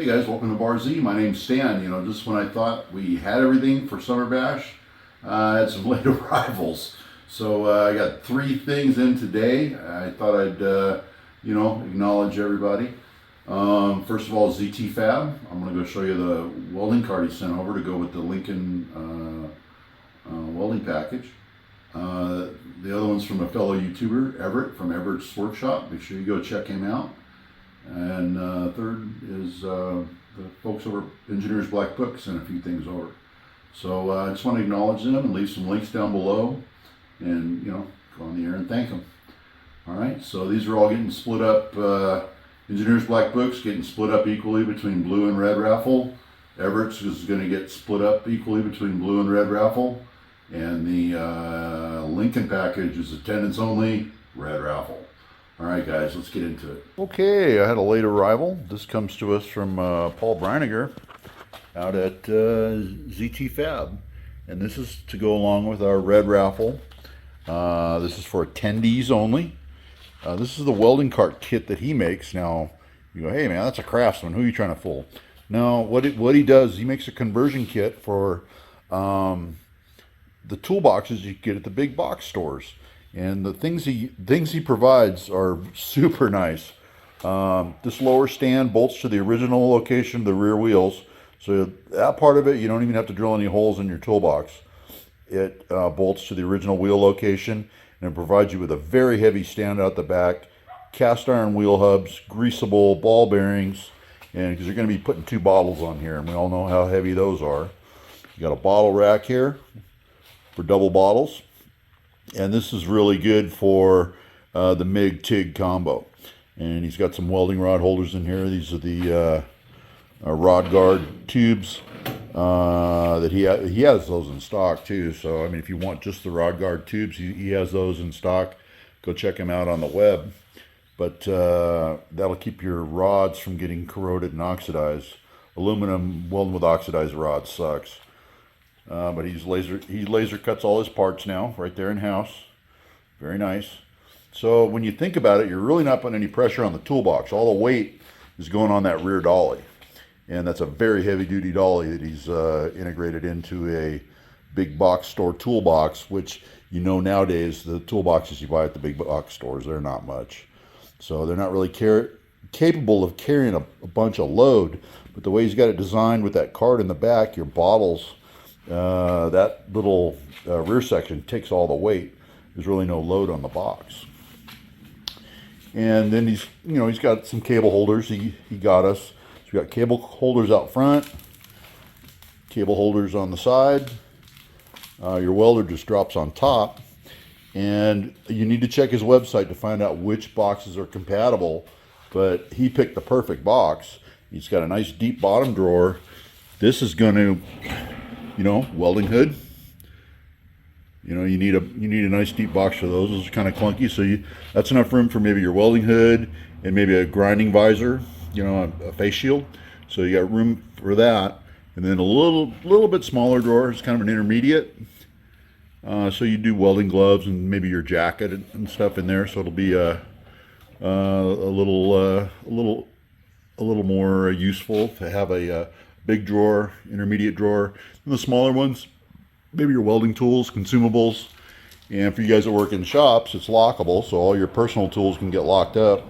Hey guys, welcome to Bar Z. My name's Stan. Just when I thought we had everything for Summer Bash, I had some late arrivals. So I got 3 things in today. I thought I'd, acknowledge everybody. First of all, ZT Fab. I'm going to go show you the welding cart he sent over to go with the Lincoln welding package. The other one's from a fellow YouTuber, Everett, from Everetts Workshop. Make sure you go check him out. And third is the folks over at Engineers Black Book sent a few things over. So I just want to acknowledge them and leave some links down below and, go on the air and thank them. All right, so these are all getting split up. Engineers Black Books getting split up equally between blue and red raffle. Everett's is going to get split up equally between blue and red raffle. And the Lincoln package is attendance only, red raffle. All right, guys, let's get into it. Okay, I had a late arrival. This comes to us from Paul Breiniger out at ZT Fab. And this is to go along with our red raffle. This is for attendees only. This is the welding cart kit that he makes. Now, you go, hey man, that's a craftsman. Who are you trying to fool? No, what he does, he makes a conversion kit for the toolboxes you get at the big box stores. And the things he provides are super nice. This lower stand bolts to the original location of the rear wheels. So that part of it, you don't even have to drill any holes in your toolbox. It bolts to the original wheel location, and it provides you with a very heavy stand out the back, cast iron wheel hubs, greasable ball bearings, and because you're going to be putting 2 bottles on here, and we all know how heavy those are. You got a bottle rack here for double bottles. And this is really good for the MIG-TIG combo. And he's got some welding rod holders in here. These are the rod guard tubes that he has those in stock too. So I mean, if you want just the rod guard tubes, he has those in stock. Go check him out on the web. But that'll keep your rods from getting corroded and oxidized. Aluminum welding with oxidized rods sucks. But he laser cuts all his parts now right there in house. Very nice. So when you think about it, you're really not putting any pressure on the toolbox. All the weight is going on that rear dolly, and that's a very heavy duty dolly that he's integrated into a big box store toolbox, which nowadays the toolboxes you buy at the big box stores, they're not much. So they're not really capable of carrying a bunch of load. But the way he's got it designed with that cart in the back, your bottles, that little rear section takes all the weight. There's really no load on the box. And then he's got some cable holders he got us. So we got cable holders out front, cable holders on the side. Your welder just drops on top. And you need to check his website to find out which boxes are compatible. But he picked the perfect box. He's got a nice deep bottom drawer. This is going to welding hood. You need a nice deep box for those. Those are kind of clunky, so that's enough room for maybe your welding hood and maybe a grinding visor, a face shield. So you got room for that, and then a little bit smaller drawer. It's kind of an intermediate. So you do welding gloves and maybe your jacket and stuff in there. So it'll be a little more useful to have a big drawer, intermediate drawer, and the smaller ones, maybe your welding tools, consumables. And for you guys that work in shops, it's lockable, so all your personal tools can get locked up.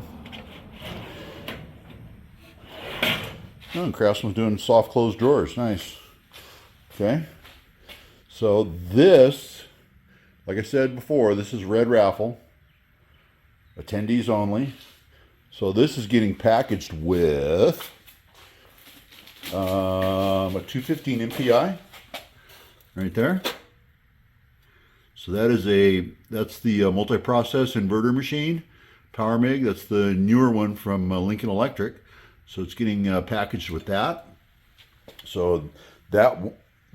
Oh, and Craftsman's doing soft closed drawers, nice. Okay, so this, like I said before, this is red raffle, attendees only. So this is getting packaged with a 215 MPI right there. So that's the multi-process inverter machine, Power MIG. That's the newer one from Lincoln Electric. So it's getting packaged with that. So that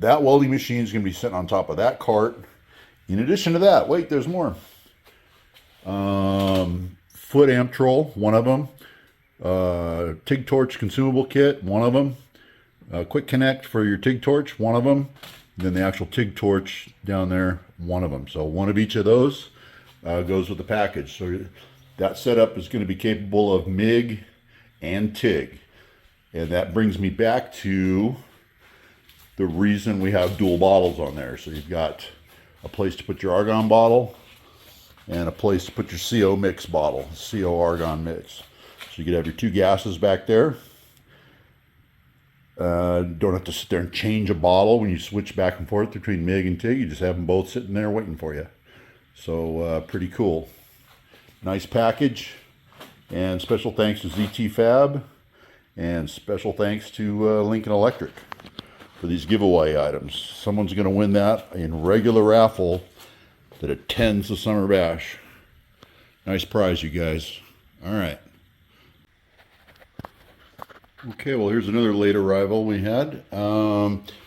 welding machine is going to be sitting on top of that cart. In addition to that, wait, there's more. Foot amp troll, one of them. TIG torch consumable kit, one of them. Quick connect for your TIG torch, one of them. And then the actual TIG torch down there, one of them. So one of each of those goes with the package. So that setup is going to be capable of MIG and TIG. And that brings me back to the reason we have dual bottles on there. So you've got a place to put your argon bottle and a place to put your CO mix bottle, CO argon mix. So you could have your two gases back there. Don't have to sit there and change a bottle when you switch back and forth between MIG and TIG. You just have them both sitting there waiting for you. So pretty cool. Nice package. And special thanks to ZT Fab. And special thanks to Lincoln Electric for these giveaway items. Someone's going to win that in regular raffle that attends the Summer Bash. Nice prize, you guys. All right. Okay, well, here's another late arrival we had.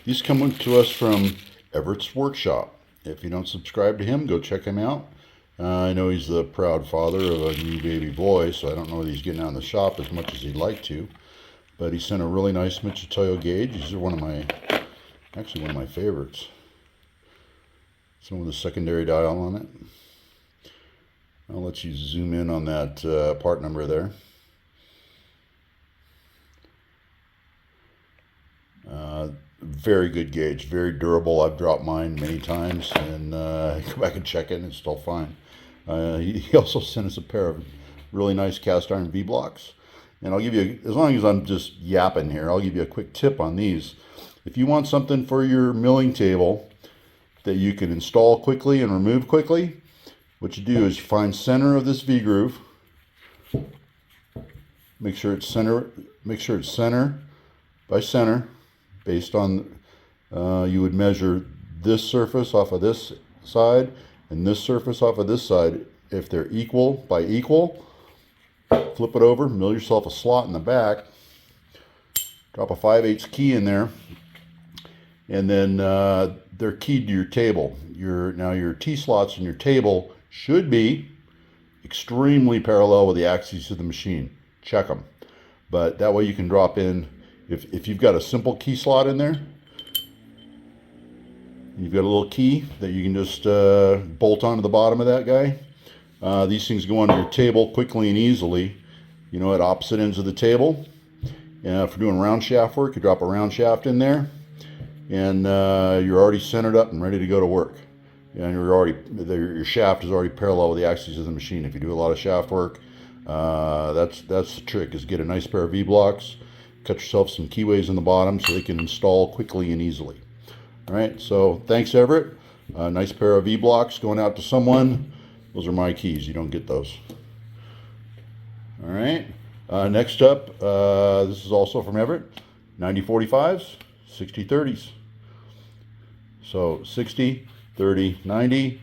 These come to us from Everetts Workshop. If you don't subscribe to him, go check him out. I know he's the proud father of a new baby boy, so I don't know if he's getting out in the shop as much as he'd like to. But he sent a really nice Michitoyo gauge. These are actually one of my favorites. Some with a secondary dial on it. I'll let you zoom in on that part number there. Very good gauge, very durable. I've dropped mine many times and go back and check it and it's still fine. He also sent us a pair of really nice cast iron V-blocks. And I'll give you, as long as I'm just yapping here, I'll give you a quick tip on these. If you want something for your milling table that you can install quickly and remove quickly, what you do is you find center of this V-groove. Make sure it's center by center. Based on, you would measure this surface off of this side and this surface off of this side. If they're equal by equal, flip it over, mill yourself a slot in the back, drop a 5/8 key in there, and then they're keyed to your table. Now your T-slots in your table should be extremely parallel with the axes of the machine. Check them. But that way you can drop in. If you've got a simple key slot in there, you've got a little key that you can just bolt onto the bottom of that guy. These things go onto your table quickly and easily, at opposite ends of the table. And if we're doing round shaft work, you drop a round shaft in there, and you're already centered up and ready to go to work. And your shaft is already parallel with the axes of the machine. If you do a lot of shaft work, that's the trick, is get a nice pair of V-blocks. Cut yourself some keyways in the bottom so they can install quickly and easily. All right, so thanks, Everett. Nice pair of V-blocks going out to someone. Those are my keys. You don't get those. All right, next up, this is also from Everett. 9045s, 6030s. So 60, 30, 90,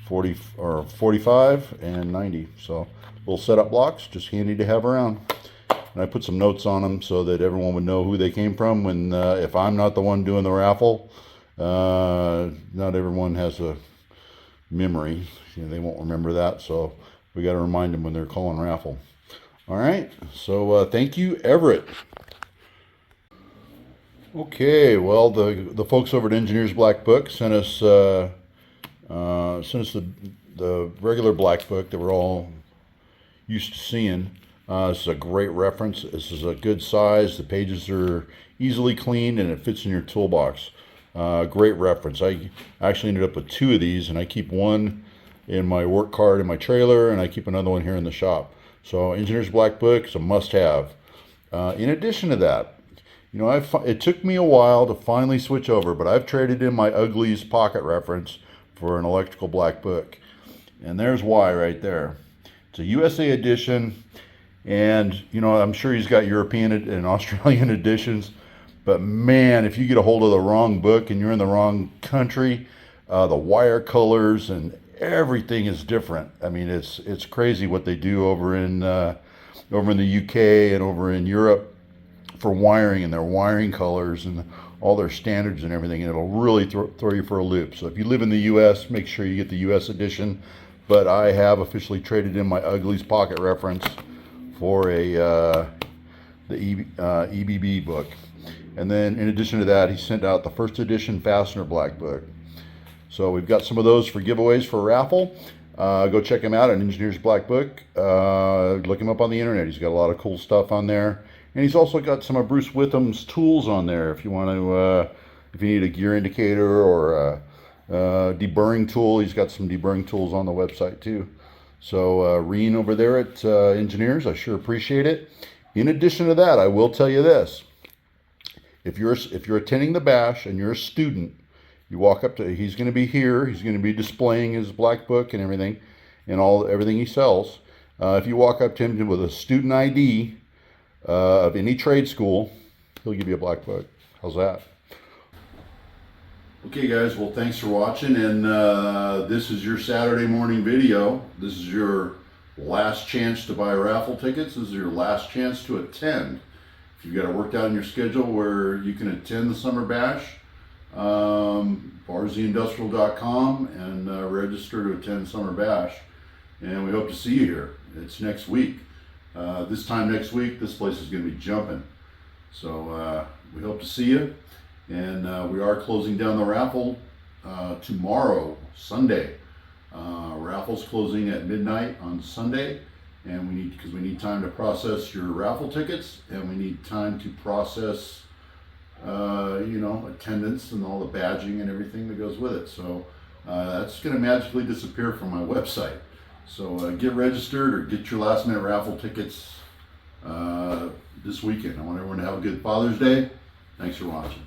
40, or 45, and 90. So little setup blocks, just handy to have around. And I put some notes on them so that everyone would know who they came from when, if I'm not the one doing the raffle, not everyone has a memory. They won't remember that, so we got to remind them when they're calling raffle. All right, so thank you, Everett. Okay, well, the folks over at Engineers Black Book sent us the regular Black Book that we're all used to seeing. This is a great reference. This is a good size. The pages are easily cleaned and it fits in your toolbox. Great reference. I actually ended up with two of these, and I keep one in my work cart in my trailer, and I keep another one here in the shop. So Engineer's Black Book is a must-have. In addition to that, it took me a while to finally switch over, but I've traded in my Uglies pocket reference for an electrical Black Book. And there's why right there. It's a USA edition. And, I'm sure he's got European and Australian editions. But, man, if you get a hold of the wrong book and you're in the wrong country, the wire colors and everything is different. I mean, it's crazy what they do over in the UK and over in Europe for wiring, and their wiring colors and all their standards and everything. And it'll really throw you for a loop. So if you live in the U.S., make sure you get the U.S. edition. But I have officially traded in my Uglies pocket reference for the EBB book. And then in addition to that, he sent out the first edition Fastener Black Book. So we've got some of those for giveaways for a raffle. Go check him out at Engineer's Black Book. Look him up on the internet. He's got a lot of cool stuff on there. And he's also got some of Bruce Witham's tools on there if you want to, if you need a gear indicator or a deburring tool. He's got some deburring tools on the website too. So Reen over there at Engineers, I sure appreciate it. In addition to that, I will tell you this. If you're attending the bash and you're a student, you walk up to, he's going to be here, he's going to be displaying his black book and everything, and everything he sells. If you walk up to him with a student ID of any trade school, he'll give you a black book. How's that? Okay guys, well thanks for watching, and this is your Saturday morning video. This is your last chance to buy raffle tickets. This is your last chance to attend. If you've got it worked out in your schedule where you can attend the Summer Bash, barzyindustrial.com and register to attend Summer Bash. And we hope to see you here. It's next week. This time next week, this place is going to be jumping. So we hope to see you. And we are closing down the raffle tomorrow, Sunday. Raffle's closing at midnight on Sunday, and because we need time to process your raffle tickets, and we need time to process, attendance and all the badging and everything that goes with it. So that's going to magically disappear from my website. So get registered or get your last minute raffle tickets this weekend. I want everyone to have a good Father's Day. Thanks for watching.